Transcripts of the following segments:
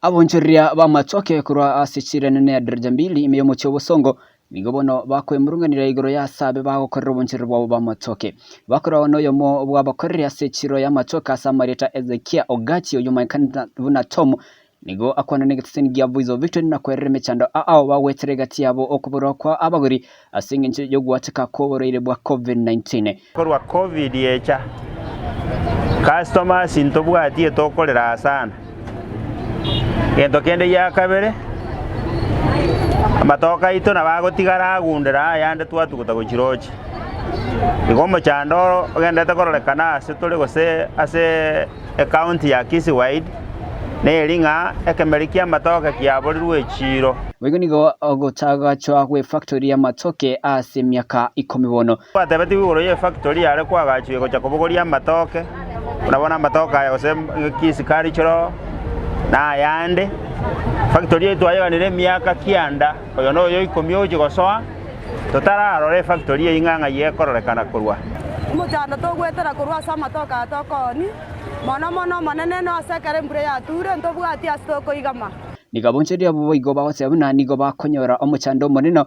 Aboncheria bamatoke kurwa asichire nene ya daraja mbili imeyomo cyobosongo nigo bono bakwemurunganira igoro ya sabe bagokorera oboncherera bwabo bamatoke bakora ono yomo bwabakorera asechiro ya matoke asamarita Ezekia Ogachi oyumaikana buna Tom nigo akwana negatsen gya Voice of Victory na kwerere mechando ao bawetere gati yabo okubura kwa abagori asinga nche yo gwataka koborere bwa COVID-19 korwa COVID yecha customers intobwatie tokorera sana gento kende ya kabere amatoka ito nabagotigara agundera yande twatuguta gochirochi igomo chandoro ogenda takorolekana ase tole gose ase account ya Kisi Wide nelinga ekemerikia matoka kiaborirwe chiro wego nigo ogotaga chwa gwe factory ya matoke ase miaka 10 bono batebeti bigoro ye factory yare kwagachiwe gocha kobogoria matoke unabona matoka yose Kisi Karichoro na yande factory yetu ayeganire miaka kianda oyo no yo ikomyoje gosoa totararore factory inganga yekorolekana kurwa mujanda togwetera kurwa sa matoka atokoni mono manene no asekare mbure ya ture ntobwati astoko igama nigaboncheria bo igo bawose buna nigo bakonyora omuchando monino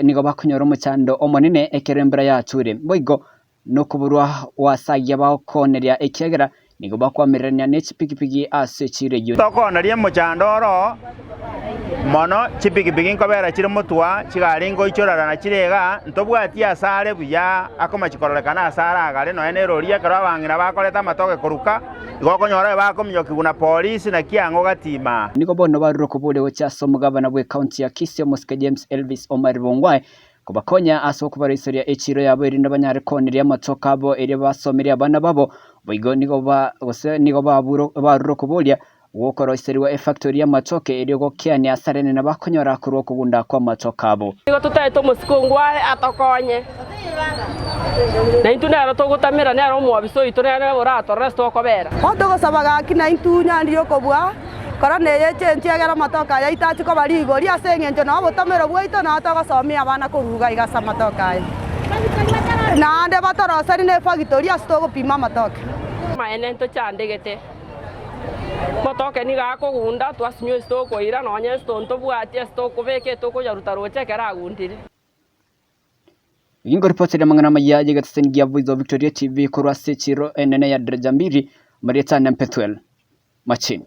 nigo bakonyora omuchando omonene ekerembra ya ture boigo no kuburwa wasagia bakoneria ekegera nigo bakwamerania nechipikipiki ase chireyo tokoneria muchandoro mono chipikipiki nkobera chire mutwa chigaringo ichorara na chirega ntobwati asare buya akoma chikorolekana asara agare no eneroria karo abangira bakoreta matoke kuruka igokonyora bakomyoki guna police na kiango gatima nigo bono baruro kubule gochaso mugabana bwe county ya Kisii Muske James Elvis Omar Bongwae kubakonya aso kubarisoria echiro yabo irinda banyare koneria matoka abo ere basomeria abana babo boigo nigo baruro kubulia wokoro iseriwa factory ya matoke ere gokiani asarene na bakonyora kuro kugunda kwa matoka abo nigo tutaito musikungwae atokonye na intuna ara togutamira ne aro mwabiso itone ne orato resto kobera otogo sabaga kina intunya ndiyo kobwa korane yeche ntiagera matoka ya itachi ko bari igori asengento no botamero bwaito na togo somia abana kuruga igasa matoka na ande batoro sari ne factory astogo pima matoka maene nto chandegete matoke ni gakugunda twasinyo stoko ira no nya stonto bwati stoko beke toko yaruta roche kera gundire ingo reporter mangana mayaje gatsengia Voice of Victoria TV kurwa sechiro enene ya daraja mbili Marieta na Mpethuel Machin